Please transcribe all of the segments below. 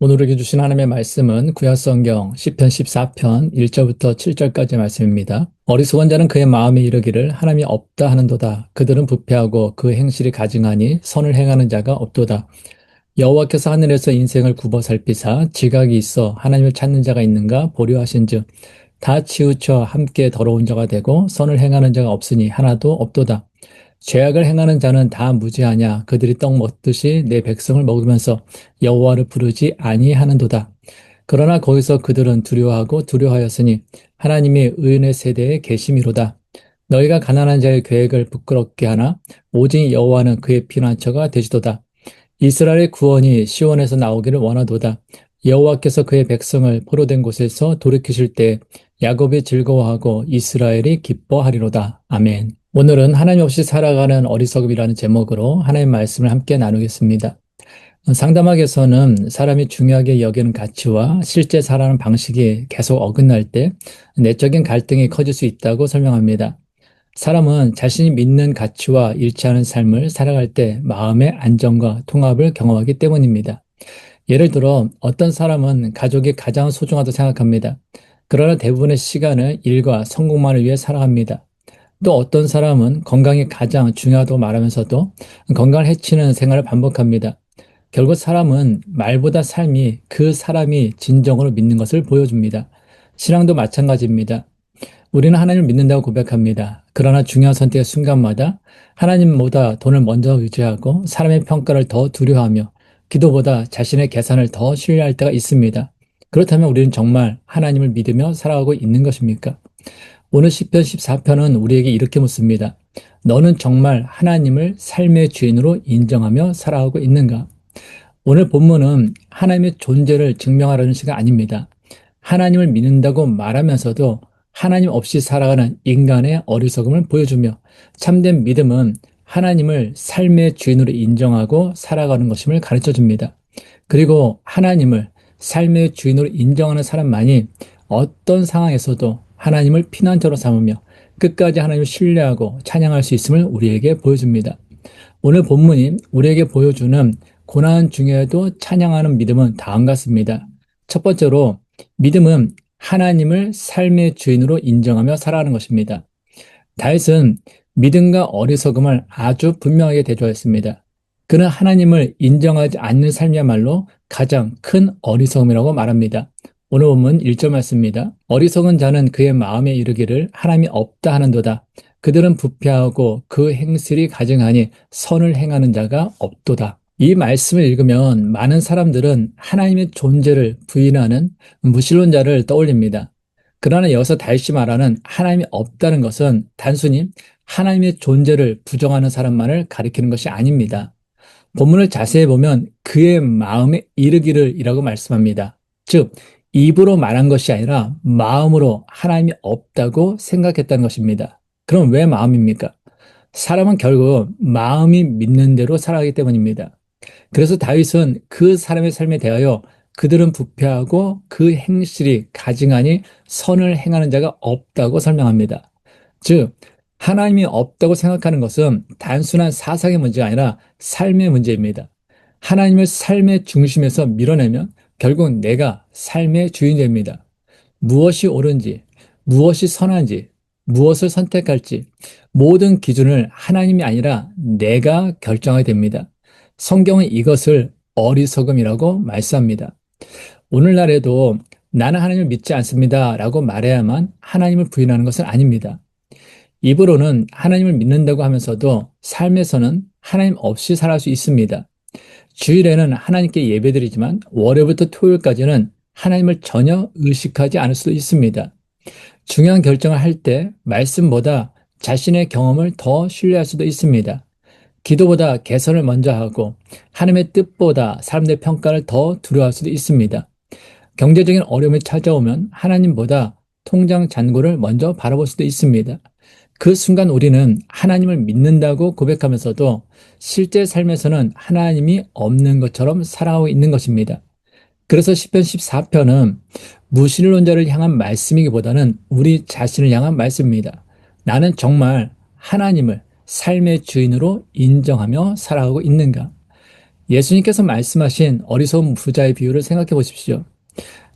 오늘 주신 하나님의 말씀은 구약성경 시편 14편 1절부터 7절까지 말씀입니다. 어리석은 자는 그의 마음에 이르기를 하나님이 없다 하는도다. 그들은 부패하고 그 행실이 가증하니 선을 행하는 자가 없도다. 여호와께서 하늘에서 인생을 굽어 살피사 지각이 있어 하나님을 찾는 자가 있는가 보려 하신즉 다 치우쳐 함께 더러운 자가 되고 선을 행하는 자가 없으니 하나도 없도다. 죄악을 행하는 자는 다 무죄하냐. 그들이 떡 먹듯이 내 백성을 먹으면서 여호와를 부르지 아니하는도다. 그러나 거기서 그들은 두려워하고 두려워하였으니 하나님이 의인의 세대에 계심이로다. 너희가 가난한 자의 계획을 부끄럽게 하나 오직 여호와는 그의 피난처가 되시도다. 이스라엘의 구원이 시온에서 나오기를 원하도다. 여호와께서 그의 백성을 포로된 곳에서 돌이키실 때 야곱이 즐거워하고 이스라엘이 기뻐하리로다. 아멘. 오늘은 하나님 없이 살아가는 어리석음이라는 제목으로 하나님의 말씀을 함께 나누겠습니다. 상담학에서는 사람이 중요하게 여기는 가치와 실제 살아가는 방식이 계속 어긋날 때 내적인 갈등이 커질 수 있다고 설명합니다. 사람은 자신이 믿는 가치와 일치하는 삶을 살아갈 때 마음의 안정과 통합을 경험하기 때문입니다. 예를 들어 어떤 사람은 가족이 가장 소중하다고 생각합니다. 그러나 대부분의 시간을 일과 성공만을 위해 살아갑니다. 또 어떤 사람은 건강이 가장 중요하다고 말하면서도 건강을 해치는 생활을 반복합니다. 결국 사람은 말보다 삶이 그 사람이 진정으로 믿는 것을 보여줍니다. 신앙도 마찬가지입니다. 우리는 하나님을 믿는다고 고백합니다. 그러나 중요한 선택의 순간마다 하나님보다 돈을 먼저 의지하고 사람의 평가를 더 두려워하며 기도보다 자신의 계산을 더 신뢰할 때가 있습니다. 그렇다면 우리는 정말 하나님을 믿으며 살아가고 있는 것입니까? 오늘 시편 14편은 우리에게 이렇게 묻습니다. 너는 정말 하나님을 삶의 주인으로 인정하며 살아가고 있는가? 오늘 본문은 하나님의 존재를 증명하려는 시가 아닙니다. 하나님을 믿는다고 말하면서도 하나님 없이 살아가는 인간의 어리석음을 보여주며 참된 믿음은 하나님을 삶의 주인으로 인정하고 살아가는 것임을 가르쳐 줍니다. 그리고 하나님을 삶의 주인으로 인정하는 사람만이 어떤 상황에서도 하나님을 피난처로 삼으며 끝까지 하나님을 신뢰하고 찬양할 수 있음을 우리에게 보여줍니다. 오늘 본문이 우리에게 보여주는 고난 중에도 찬양하는 믿음은 다음 같습니다. 첫 번째로 믿음은 하나님을 삶의 주인으로 인정하며 살아가는 것입니다. 다윗은 믿음과 어리석음을 아주 분명하게 대조했습니다. 그는 하나님을 인정하지 않는 삶이야말로 가장 큰 어리석음이라고 말합니다. 오늘 본문 1절 말씀입니다. 어리석은 자는 그의 마음에 이르기를 하나님이 없다 하는도다. 그들은 부패하고 그 행실이 가증하니 선을 행하는 자가 없도다. 이 말씀을 읽으면 많은 사람들은 하나님의 존재를 부인하는 무신론자를 떠올립니다. 그러나 여기서 다윗이 말하는 하나님이 없다는 것은 단순히 하나님의 존재를 부정하는 사람만을 가리키는 것이 아닙니다. 본문을 자세히 보면 그의 마음에 이르기를 이라고 말씀합니다. 즉, 입으로 말한 것이 아니라 마음으로 하나님이 없다고 생각했다는 것입니다. 그럼 왜 마음입니까? 사람은 결국 마음이 믿는 대로 살아가기 때문입니다. 그래서 다윗은 그 사람의 삶에 대하여 그들은 부패하고 그 행실이 가증하니 선을 행하는 자가 없다고 설명합니다. 즉, 하나님이 없다고 생각하는 것은 단순한 사상의 문제가 아니라 삶의 문제입니다. 하나님을 삶의 중심에서 밀어내면 결국 내가 삶의 주인이 됩니다. 무엇이 옳은지, 무엇이 선한지, 무엇을 선택할지 모든 기준을 하나님이 아니라 내가 결정하게 됩니다. 성경은 이것을 어리석음이라고 말씀합니다. 오늘날에도 나는 하나님을 믿지 않습니다 라고 말해야만 하나님을 부인하는 것은 아닙니다. 입으로는 하나님을 믿는다고 하면서도 삶에서는 하나님 없이 살아갈 수 있습니다. 주일에는 하나님께 예배드리지만 월요일부터 토요일까지는 하나님을 전혀 의식하지 않을 수도 있습니다. 중요한 결정을 할 때 말씀보다 자신의 경험을 더 신뢰할 수도 있습니다. 기도보다 개선을 먼저 하고 하나님의 뜻보다 사람들의 평가를 더 두려워할 수도 있습니다. 경제적인 어려움이 찾아오면 하나님보다 통장 잔고를 먼저 바라볼 수도 있습니다. 그 순간 우리는 하나님을 믿는다고 고백하면서도 실제 삶에서는 하나님이 없는 것처럼 살아가고 있는 것입니다. 그래서 시편 14편은 무신론자를 향한 말씀이기보다는 우리 자신을 향한 말씀입니다. 나는 정말 하나님을 삶의 주인으로 인정하며 살아가고 있는가? 예수님께서 말씀하신 어리석은 부자의 비유를 생각해 보십시오.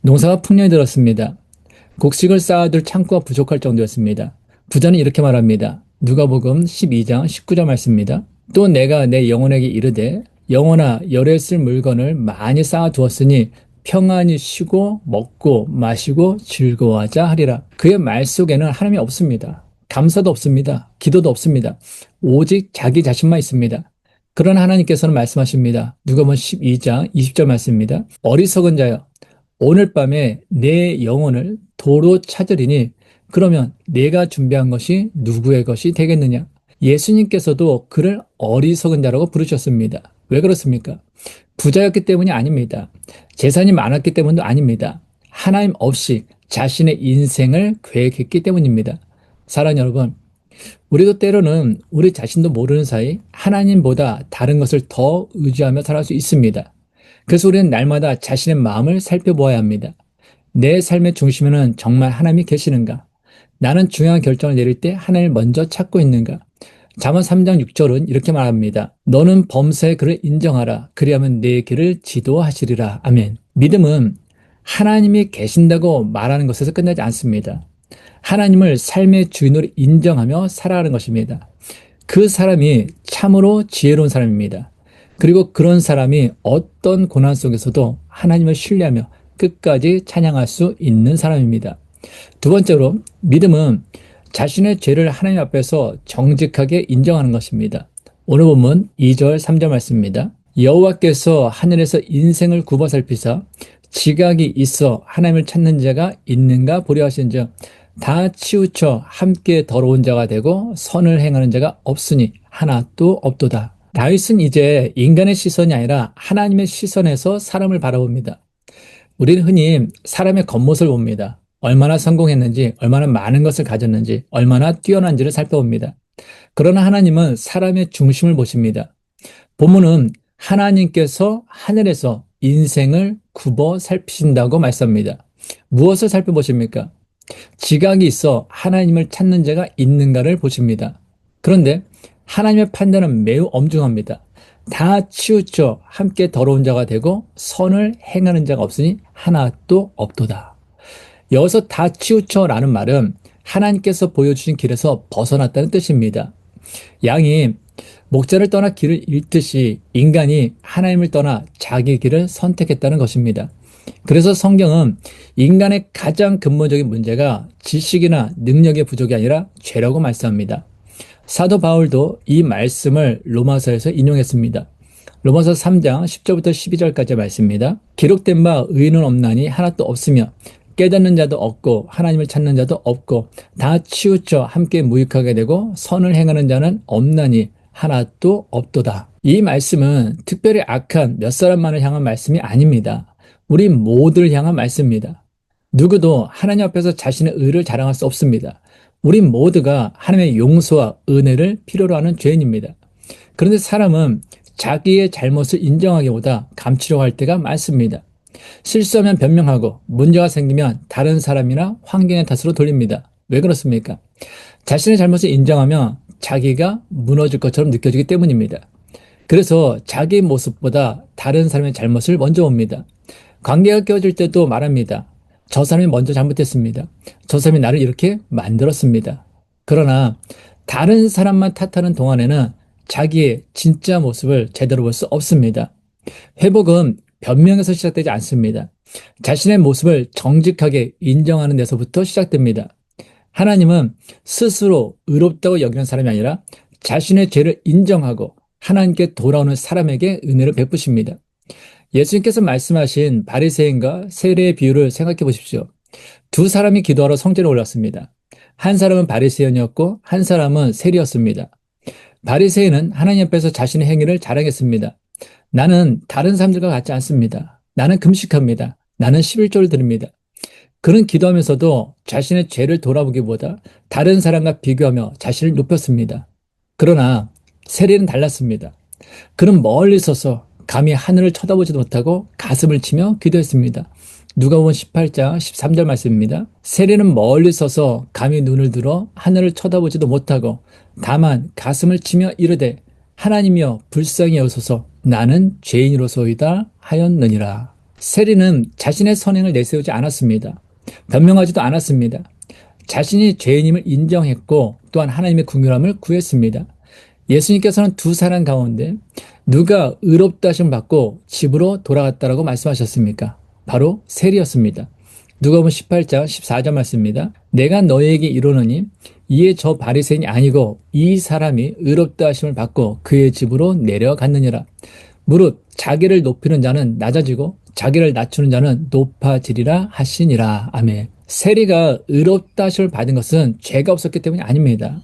농사가 풍년이 들었습니다. 곡식을 쌓아둘 창고가 부족할 정도였습니다. 부자는 이렇게 말합니다. 누가복음 12장 19절 말씀입니다. 또 내가 내 영혼에게 이르되 영혼아 열에 쓸 물건을 많이 쌓아두었으니 평안히 쉬고 먹고 마시고 즐거워하자 하리라. 그의 말 속에는 하나님이 없습니다. 감사도 없습니다. 기도도 없습니다. 오직 자기 자신만 있습니다. 그러나 하나님께서는 말씀하십니다. 누가복음 12장 20절 말씀입니다. 어리석은 자여 오늘 밤에 내 영혼을 도로 찾으리니 그러면 내가 준비한 것이 누구의 것이 되겠느냐? 예수님께서도 그를 어리석은 자라고 부르셨습니다. 왜 그렇습니까? 부자였기 때문이 아닙니다. 재산이 많았기 때문도 아닙니다. 하나님 없이 자신의 인생을 계획했기 때문입니다. 사랑하는 여러분, 우리도 때로는 우리 자신도 모르는 사이 하나님보다 다른 것을 더 의지하며 살아갈 수 있습니다. 그래서 우리는 날마다 자신의 마음을 살펴보아야 합니다. 내 삶의 중심에는 정말 하나님이 계시는가? 나는 중요한 결정을 내릴 때 하나님을 먼저 찾고 있는가? 잠언 3장 6절은 이렇게 말합니다. 너는 범사의 그를 인정하라. 그리하면 내 길을 지도하시리라. 아멘. 믿음은 하나님이 계신다고 말하는 것에서 끝나지 않습니다. 하나님을 삶의 주인으로 인정하며 살아가는 것입니다. 그 사람이 참으로 지혜로운 사람입니다. 그리고 그런 사람이 어떤 고난 속에서도 하나님을 신뢰하며 끝까지 찬양할 수 있는 사람입니다. 두 번째로 믿음은 자신의 죄를 하나님 앞에서 정직하게 인정하는 것입니다. 오늘 본문 2절 3절 말씀입니다. 여호와께서 하늘에서 인생을 굽어 살피사 지각이 있어 하나님을 찾는 자가 있는가 보려 하신즉 다 치우쳐 함께 더러운 자가 되고 선을 행하는 자가 없으니 하나도 없도다. 다윗은 이제 인간의 시선이 아니라 하나님의 시선에서 사람을 바라봅니다. 우리는 흔히 사람의 겉모습을 봅니다. 얼마나 성공했는지, 얼마나 많은 것을 가졌는지, 얼마나 뛰어난지를 살펴봅니다. 그러나 하나님은 사람의 중심을 보십니다. 본문은 하나님께서 하늘에서 인생을 굽어 살피신다고 말씀합니다. 무엇을 살펴보십니까? 지각이 있어 하나님을 찾는 자가 있는가를 보십니다. 그런데 하나님의 판단은 매우 엄중합니다. 다 치우쳐 함께 더러운 자가 되고 선을 행하는 자가 없으니 하나도 없도다. 여기서 다 치우쳐라는 말은 하나님께서 보여주신 길에서 벗어났다는 뜻입니다. 양이 목자를 떠나 길을 잃듯이 인간이 하나님을 떠나 자기 길을 선택했다는 것입니다. 그래서 성경은 인간의 가장 근본적인 문제가 지식이나 능력의 부족이 아니라 죄라고 말씀합니다. 사도 바울도 이 말씀을 로마서에서 인용했습니다. 로마서 3장 10절부터 12절까지 말씀입니다. 기록된 바 의인은 없나니 하나도 없으며 깨닫는 자도 없고 하나님을 찾는 자도 없고 다 치우쳐 함께 무익하게 되고 선을 행하는 자는 없나니 하나도 없도다. 이 말씀은 특별히 악한 몇 사람만을 향한 말씀이 아닙니다. 우리 모두를 향한 말씀입니다. 누구도 하나님 앞에서 자신의 의를 자랑할 수 없습니다. 우리 모두가 하나님의 용서와 은혜를 필요로 하는 죄인입니다. 그런데 사람은 자기의 잘못을 인정하기보다 감추려고 할 때가 많습니다. 실수하면 변명하고 문제가 생기면 다른 사람이나 환경의 탓으로 돌립니다. 왜 그렇습니까? 자신의 잘못을 인정하면 자기가 무너질 것처럼 느껴지기 때문입니다. 그래서 자기의 모습보다 다른 사람의 잘못을 먼저 봅니다. 관계가 깨어질 때도 말합니다. 저 사람이 먼저 잘못했습니다. 저 사람이 나를 이렇게 만들었습니다. 그러나 다른 사람만 탓하는 동안에는 자기의 진짜 모습을 제대로 볼 수 없습니다. 회복은 변명에서 시작되지 않습니다. 자신의 모습을 정직하게 인정하는 데서부터 시작됩니다. 하나님은 스스로 의롭다고 여기는 사람이 아니라 자신의 죄를 인정하고 하나님께 돌아오는 사람에게 은혜를 베푸십니다. 예수님께서 말씀하신 바리새인과 세리의 비유를 생각해 보십시오. 두 사람이 기도하러 성전에 올랐습니다. 한 사람은 바리새인이었고 한 사람은 세리였습니다. 바리새인은 하나님 앞에서 자신의 행위를 자랑했습니다. 나는 다른 사람들과 같지 않습니다. 나는 금식합니다. 나는 11조를 드립니다. 그는 기도하면서도 자신의 죄를 돌아보기보다 다른 사람과 비교하며 자신을 높였습니다. 그러나 세리는 달랐습니다. 그는 멀리 서서 감히 하늘을 쳐다보지도 못하고 가슴을 치며 기도했습니다. 누가복음 18장 13절 말씀입니다. 세리는 멀리 서서 감히 눈을 들어 하늘을 쳐다보지도 못하고 다만 가슴을 치며 이르되 하나님이여 불쌍히 여소서 나는 죄인으로소이다 하였느니라. 세리는 자신의 선행을 내세우지 않았습니다. 변명하지도 않았습니다. 자신이 죄인임을 인정했고 또한 하나님의 긍휼함을 구했습니다. 예수님께서는 두 사람 가운데 누가 의롭다 하심을 받고 집으로 돌아갔다라고 말씀하셨습니까? 바로 세리였습니다. 누가복음 18장 14절 말씀입니다. 내가 너희에게 이르노니 이에 저 바리새인이 아니고 이 사람이 의롭다 하심을 받고 그의 집으로 내려갔느니라. 무릇 자기를 높이는 자는 낮아지고 자기를 낮추는 자는 높아지리라 하시니라. 아멘. 세리가 의롭다 하심을 받은 것은 죄가 없었기 때문이 아닙니다.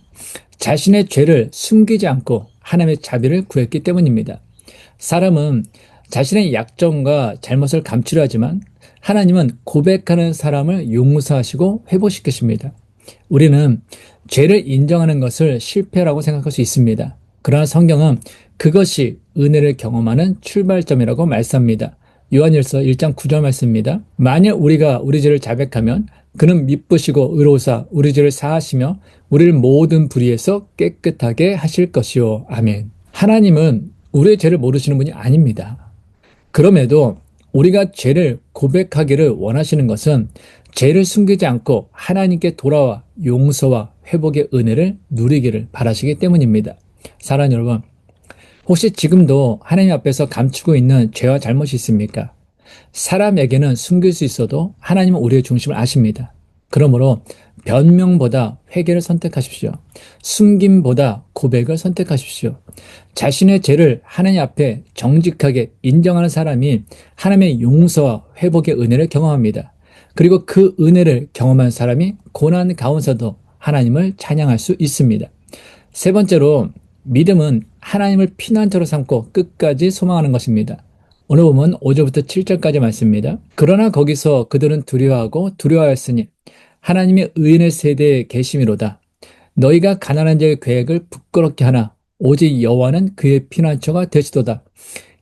자신의 죄를 숨기지 않고 하나님의 자비를 구했기 때문입니다. 사람은 자신의 약점과 잘못을 감추려 하지만 하나님은 고백하는 사람을 용서하시고 회복시키십니다. 우리는 죄를 인정하는 것을 실패라고 생각할 수 있습니다. 그러나 성경은 그것이 은혜를 경험하는 출발점이라고 말씀합니다. 요한일서 1장 9절 말씀입니다. 만일 우리가 우리 죄를 자백하면 그는 미쁘시고 의로우사 우리 죄를 사하시며 우리를 모든 불의에서 깨끗하게 하실 것이요. 아멘. 하나님은 우리의 죄를 모르시는 분이 아닙니다. 그럼에도 우리가 죄를 고백하기를 원하시는 것은 죄를 숨기지 않고 하나님께 돌아와 용서와 회복의 은혜를 누리기를 바라시기 때문입니다. 사랑하는 여러분, 혹시 지금도 하나님 앞에서 감추고 있는 죄와 잘못이 있습니까? 사람에게는 숨길 수 있어도 하나님은 우리의 중심을 아십니다. 그러므로 변명보다 회개를 선택하십시오. 숨김보다 고백을 선택하십시오. 자신의 죄를 하나님 앞에 정직하게 인정하는 사람이 하나님의 용서와 회복의 은혜를 경험합니다. 그리고 그 은혜를 경험한 사람이 고난 가운데서도 하나님을 찬양할 수 있습니다. 세 번째로 믿음은 하나님을 피난처로 삼고 끝까지 소망하는 것입니다. 오늘 보면 5절부터 7절까지 말씀입니다. 그러나 거기서 그들은 두려워하고 두려워하였으니 하나님의 의인의 세대에 계심이로다. 너희가 가난한 자의 계획을 부끄럽게 하나 오직 여호와는 그의 피난처가 되시도다.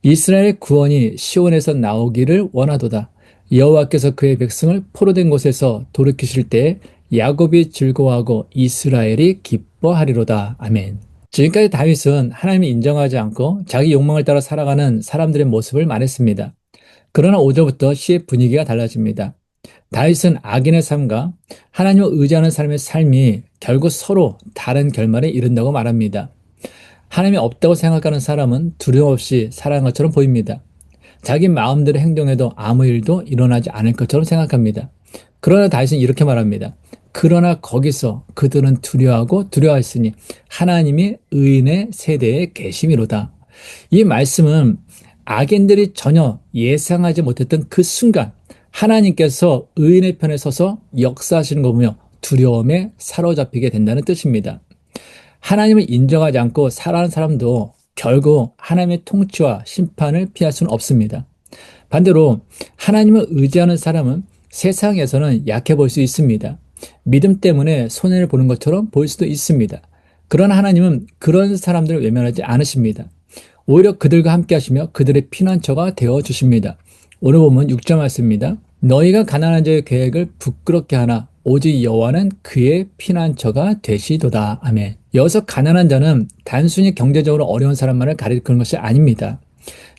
이스라엘의 구원이 시온에서 나오기를 원하도다. 여호와께서 그의 백성을 포로된 곳에서 돌이키실 때에 야곱이 즐거워하고 이스라엘이 기뻐하리로다. 아멘. 지금까지 다윗은 하나님을 인정하지 않고 자기 욕망을 따라 살아가는 사람들의 모습을 말했습니다. 그러나 5절부터 시의 분위기가 달라집니다. 다윗은 악인의 삶과 하나님을 의지하는 사람의 삶이 결국 서로 다른 결말에 이른다고 말합니다. 하나님이 없다고 생각하는 사람은 두려움 없이 살아가는 것처럼 보입니다. 자기 마음대로 행동해도 아무 일도 일어나지 않을 것처럼 생각합니다. 그러나 다윗은 이렇게 말합니다. 그러나 거기서 그들은 두려워하고 두려워했으니 하나님이 의인의 세대에 계심이로다. 이 말씀은 악인들이 전혀 예상하지 못했던 그 순간 하나님께서 의인의 편에 서서 역사하시는 거 보며 두려움에 사로잡히게 된다는 뜻입니다. 하나님을 인정하지 않고 살아가는 사람도 결국 하나님의 통치와 심판을 피할 수는 없습니다. 반대로 하나님을 의지하는 사람은 세상에서는 약해 보일 수 있습니다. 믿음 때문에 손해를 보는 것처럼 보일 수도 있습니다. 그러나 하나님은 그런 사람들을 외면하지 않으십니다. 오히려 그들과 함께 하시며 그들의 피난처가 되어 주십니다. 오늘 보면 6절 말씀입니다. 너희가 가난한 자의 계획을 부끄럽게 하나 오직 여호와는 그의 피난처가 되시도다. 아멘. 여기서 가난한 자는 단순히 경제적으로 어려운 사람만을 가리키는 것이 아닙니다.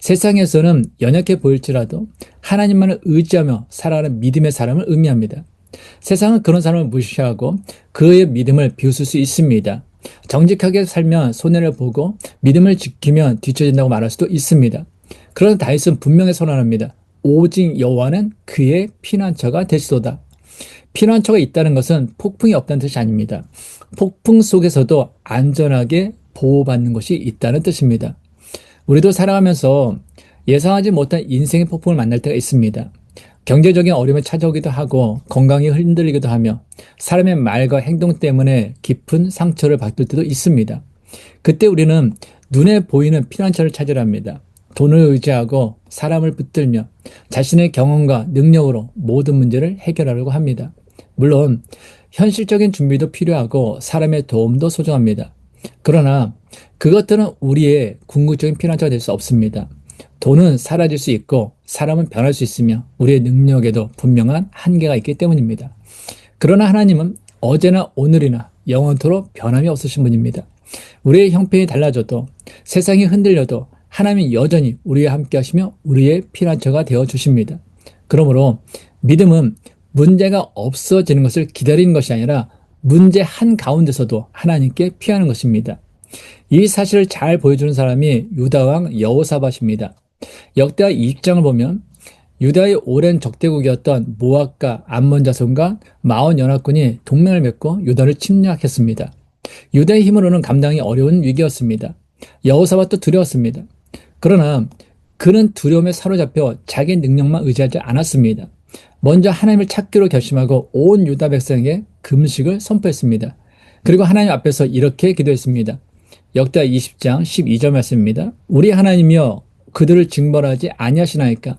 세상에서는 연약해 보일지라도 하나님만을 의지하며 살아가는 믿음의 사람을 의미합니다. 세상은 그런 사람을 무시하고 그의 믿음을 비웃을 수 있습니다. 정직하게 살면 손해를 보고 믿음을 지키면 뒤처진다고 말할 수도 있습니다. 그러나 다윗은 분명히 선언합니다. 오직 여호와는 그의 피난처가 되시도다. 피난처가 있다는 것은 폭풍이 없다는 뜻이 아닙니다. 폭풍 속에서도 안전하게 보호받는 것이 있다는 뜻입니다. 우리도 살아가면서 예상하지 못한 인생의 폭풍을 만날 때가 있습니다. 경제적인 어려움이 찾아오기도 하고 건강이 흔들리기도 하며 사람의 말과 행동 때문에 깊은 상처를 받을 때도 있습니다. 그때 우리는 눈에 보이는 피난처를 찾으려 합니다. 돈을 의지하고 사람을 붙들며 자신의 경험과 능력으로 모든 문제를 해결하려고 합니다. 물론 현실적인 준비도 필요하고 사람의 도움도 소중합니다. 그러나 그것들은 우리의 궁극적인 피난처가 될 수 없습니다. 돈은 사라질 수 있고 사람은 변할 수 있으며 우리의 능력에도 분명한 한계가 있기 때문입니다. 그러나 하나님은 어제나 오늘이나 영원토록 변함이 없으신 분입니다. 우리의 형편이 달라져도 세상이 흔들려도 하나님이 여전히 우리와 함께 하시며 우리의 피난처가 되어 주십니다. 그러므로 믿음은 문제가 없어지는 것을 기다리는 것이 아니라 문제 한가운데서도 하나님께 피하는 것입니다. 이 사실을 잘 보여주는 사람이 유다왕 여호사밧입니다. 역대하 20장을 보면 유다의 오랜 적대국이었던 모압과 암몬 자손과 마온 연합군이 동맹을 맺고 유다를 침략했습니다. 유다의 힘으로는 감당이 어려운 위기였습니다. 여호사밧도 두려웠습니다. 그러나 그는 두려움에 사로잡혀 자기 능력만 의지하지 않았습니다. 먼저 하나님을 찾기로 결심하고 온 유다 백성에게 금식을 선포했습니다. 그리고 하나님 앞에서 이렇게 기도했습니다. 역대하 20장 12절 말씀입니다. 우리 하나님이여 그들을 징벌하지 아니하시나이까.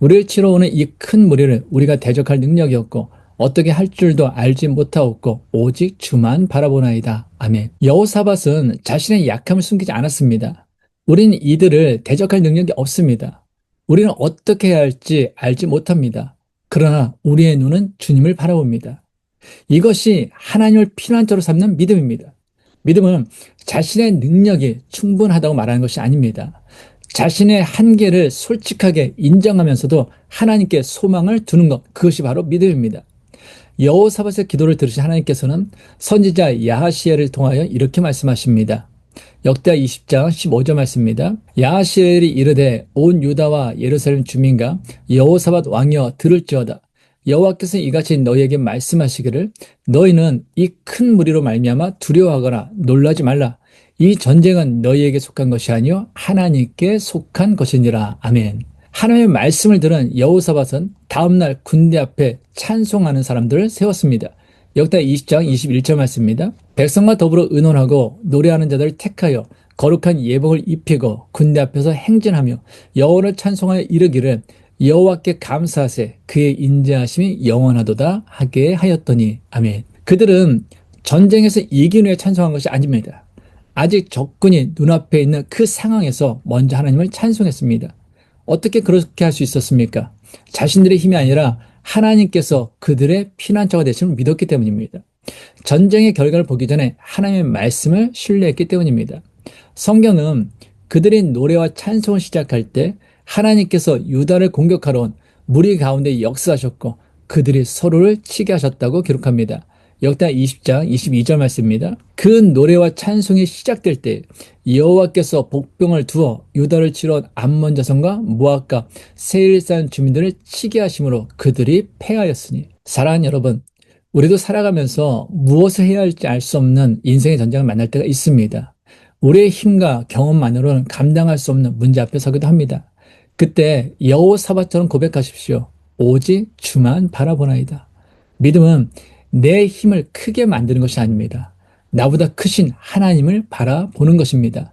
우리를 치러 오는 이 큰 무리를 우리가 대적할 능력이 없고 어떻게 할 줄도 알지 못하옵고 오직 주만 바라보나이다. 아멘. 여호사밧은 자신의 약함을 숨기지 않았습니다. 우리는 이들을 대적할 능력이 없습니다. 우리는 어떻게 해야 할지 알지 못합니다. 그러나 우리의 눈은 주님을 바라봅니다. 이것이 하나님을 피난처로 삼는 믿음입니다. 믿음은 자신의 능력이 충분하다고 말하는 것이 아닙니다. 자신의 한계를 솔직하게 인정하면서도 하나님께 소망을 두는 것, 그것이 바로 믿음입니다. 여호사밧의 기도를 들으신 하나님께서는 선지자 야하시엘을 통하여 이렇게 말씀하십니다. 역대하 20장 15절 말씀입니다. 야하시엘이 이르되 온 유다와 예루살렘 주민과 여호사밧 왕이여 들을지어다. 여호와께서 이같이 너희에게 말씀하시기를 너희는 이 큰 무리로 말미암아 두려워하거나 놀라지 말라. 이 전쟁은 너희에게 속한 것이 아니요 하나님께 속한 것이니라. 아멘. 하나님의 말씀을 들은 여호사밧은 다음날 군대 앞에 찬송하는 사람들을 세웠습니다. 역대 20장 21절 말씀입니다. 백성과 더불어 의논하고 노래하는 자들을 택하여 거룩한 예복을 입히고 군대 앞에서 행진하며 여호와를 찬송하여 이르기를 여호와께 감사하세 그의 인자하심이 영원하도다 하게 하였더니. 아멘. 그들은 전쟁에서 이긴 후에 찬송한 것이 아닙니다. 아직 적군이 눈앞에 있는 그 상황에서 먼저 하나님을 찬송했습니다. 어떻게 그렇게 할 수 있었습니까? 자신들의 힘이 아니라 하나님께서 그들의 피난처가 되심을 믿었기 때문입니다. 전쟁의 결과를 보기 전에 하나님의 말씀을 신뢰했기 때문입니다. 성경은 그들이 노래와 찬송을 시작할 때 하나님께서 유다를 공격하러 온 무리 가운데 역사하셨고 그들이 서로를 치게 하셨다고 기록합니다. 역대하 20장 22절 말씀입니다. 그 노래와 찬송이 시작될 때 여호와께서 복병을 두어 유다를 치러 온 암몬 자손과 모압과 세일산 주민들을 치게 하심으로 그들이 패하였으니. 사랑하는 여러분, 우리도 살아가면서 무엇을 해야 할지 알 수 없는 인생의 전쟁을 만날 때가 있습니다. 우리의 힘과 경험만으로는 감당할 수 없는 문제 앞에 서기도 합니다. 그때 여호사밧처럼 고백하십시오. 오직 주만 바라보나이다. 믿음은 내 힘을 크게 만드는 것이 아닙니다. 나보다 크신 하나님을 바라보는 것입니다.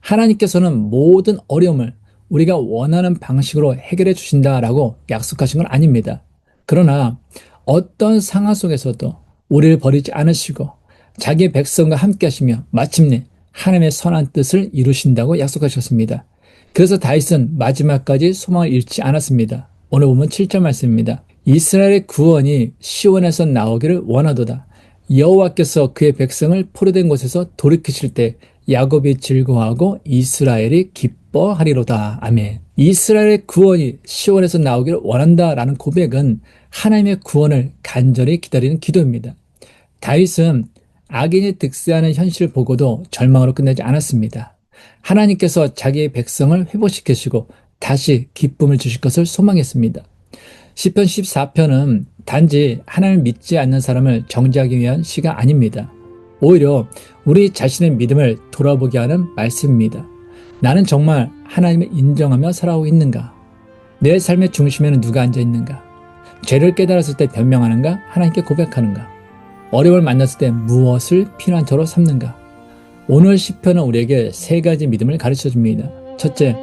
하나님께서는 모든 어려움을 우리가 원하는 방식으로 해결해 주신다라고 약속하신 건 아닙니다. 그러나 어떤 상황 속에서도 우리를 버리지 않으시고 자기의 백성과 함께 하시며 마침내 하나님의 선한 뜻을 이루신다고 약속하셨습니다. 그래서 다윗은 마지막까지 소망을 잃지 않았습니다. 오늘 보면 7절 말씀입니다. 이스라엘의 구원이 시온에서 나오기를 원하도다. 여호와께서 그의 백성을 포로된 곳에서 돌이키실 때 야곱이 즐거워하고 이스라엘이 기뻐하리로다. 아멘. 이스라엘의 구원이 시온에서 나오기를 원한다라는 고백은 하나님의 구원을 간절히 기다리는 기도입니다. 다윗은 악인이 득세하는 현실을 보고도 절망으로 끝내지 않았습니다. 하나님께서 자기의 백성을 회복시키시고 다시 기쁨을 주실 것을 소망했습니다. 시편 14편은 단지 하나님을 믿지 않는 사람을 정죄하기 위한 시가 아닙니다. 오히려 우리 자신의 믿음을 돌아보게 하는 말씀입니다. 나는 정말 하나님을 인정하며 살아오고 있는가? 내 삶의 중심에는 누가 앉아 있는가? 죄를 깨달았을 때 변명하는가? 하나님께 고백하는가? 어려움을 만났을 때 무엇을 피난처로 삼는가? 오늘 시편은 우리에게 세 가지 믿음을 가르쳐 줍니다. 첫째,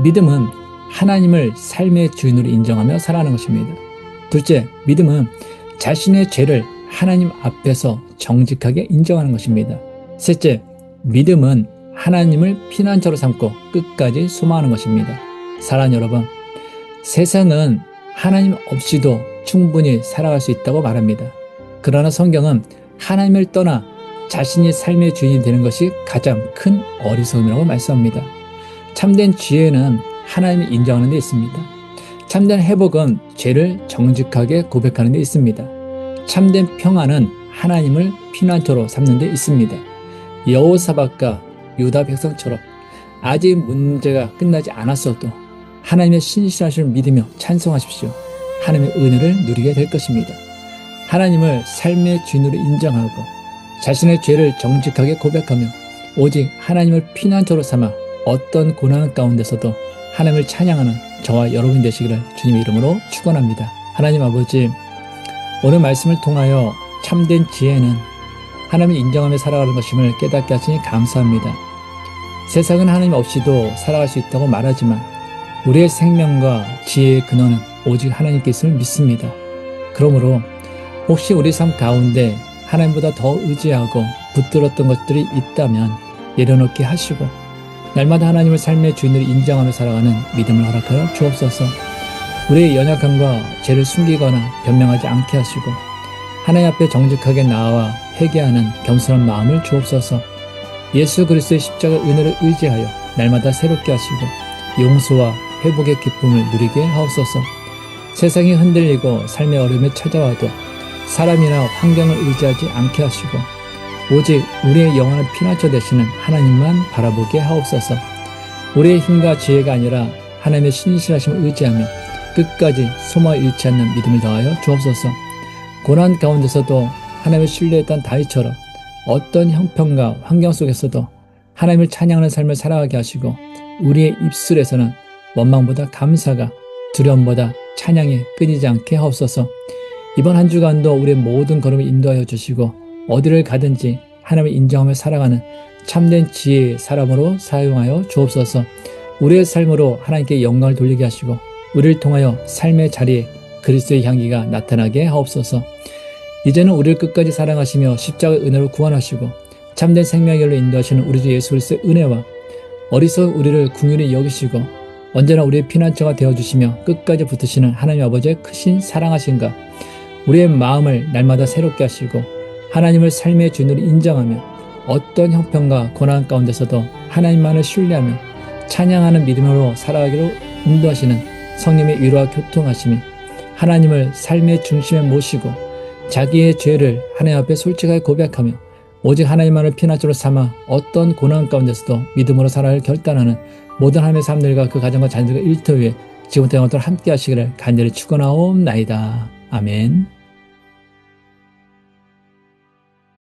믿음은 하나님을 삶의 주인으로 인정하며 살아가는 것입니다. 둘째, 믿음은 자신의 죄를 하나님 앞에서 정직하게 인정하는 것입니다. 셋째, 믿음은 하나님을 피난처로 삼고 끝까지 소망하는 것입니다. 사랑하는 여러분, 세상은 하나님 없이도 충분히 살아갈 수 있다고 말합니다. 그러나 성경은 하나님을 떠나 자신이 삶의 주인이 되는 것이 가장 큰 어리석음이라고 말씀합니다. 참된 지혜는 하나님을 인정하는 데 있습니다. 참된 회복은 죄를 정직하게 고백하는 데 있습니다. 참된 평안은 하나님을 피난처로 삼는 데 있습니다. 여호사밧과 유다 백성처럼 아직 문제가 끝나지 않았어도 하나님의 신실하심을 믿으며 찬송하십시오. 하나님의 은혜를 누리게 될 것입니다. 하나님을 삶의 주인으로 인정하고 자신의 죄를 정직하게 고백하며 오직 하나님을 피난처로 삼아 어떤 고난 가운데서도 하나님을 찬양하는 저와 여러분 되시기를 주님의 이름으로 축원합니다. 하나님 아버지, 오늘 말씀을 통하여 참된 지혜는 하나님을 인정하며 살아가는 것임을 깨닫게 하시니 감사합니다. 세상은 하나님 없이도 살아갈 수 있다고 말하지만 우리의 생명과 지혜의 근원은 오직 하나님께 있음을 믿습니다. 그러므로 혹시 우리 삶 가운데 하나님보다 더 의지하고 붙들었던 것들이 있다면 내려놓게 하시고 날마다 하나님을 삶의 주인으로 인정하며 살아가는 믿음을 허락하여 주옵소서. 우리의 연약함과 죄를 숨기거나 변명하지 않게 하시고 하나님 앞에 정직하게 나와 회개하는 겸손한 마음을 주옵소서. 예수 그리스도의 십자가 은혜를 의지하여 날마다 새롭게 하시고 용서와 회복의 기쁨을 누리게 하옵소서. 세상이 흔들리고 삶의 어려움에 찾아와도 사람이나 환경을 의지하지 않게 하시고 오직 우리의 영원한 피난처 되시는 하나님만 바라보게 하옵소서. 우리의 힘과 지혜가 아니라 하나님의 신실하심을 의지하며 끝까지 소망을 잃지 않는 믿음을 더하여 주옵소서. 고난 가운데서도 하나님을 신뢰했던 다윗처럼 어떤 형편과 환경 속에서도 하나님을 찬양하는 삶을 살아가게 하시고 우리의 입술에서는 원망보다 감사가 두려움보다 찬양이 끊이지 않게 하옵소서. 이번 한 주간도 우리의 모든 걸음을 인도하여 주시고 어디를 가든지 하나님을 인정하며 살아가는 참된 지혜의 사람으로 사용하여 주옵소서. 우리의 삶으로 하나님께 영광을 돌리게 하시고 우리를 통하여 삶의 자리에 그리스도의 향기가 나타나게 하옵소서. 이제는 우리를 끝까지 사랑하시며 십자가의 은혜로 구원하시고 참된 생명의 길로 인도하시는 우리 주 예수 그리스도의 은혜와 어리석은 우리를 긍휼히 여기시고 언제나 우리의 피난처가 되어주시며 끝까지 붙으시는 하나님 아버지의 크신 사랑하신가 우리의 마음을 날마다 새롭게 하시고 하나님을 삶의 주인으로 인정하며 어떤 형편과 고난 가운데서도 하나님만을 신뢰하며 찬양하는 믿음으로 살아가기로 인도하시는 성령의 위로와 교통하심이 하나님을 삶의 중심에 모시고 자기의 죄를 하나님 앞에 솔직하게 고백하며 오직 하나님만을 피난처로 삼아 어떤 고난 가운데서도 믿음으로 살아갈 결단하는 모든 하나님의 사람들과 그 가정과 자녀들과 일터 위에 지금부터 영원토록 함께 하시기를 간절히 축원하옵나이다. 아멘.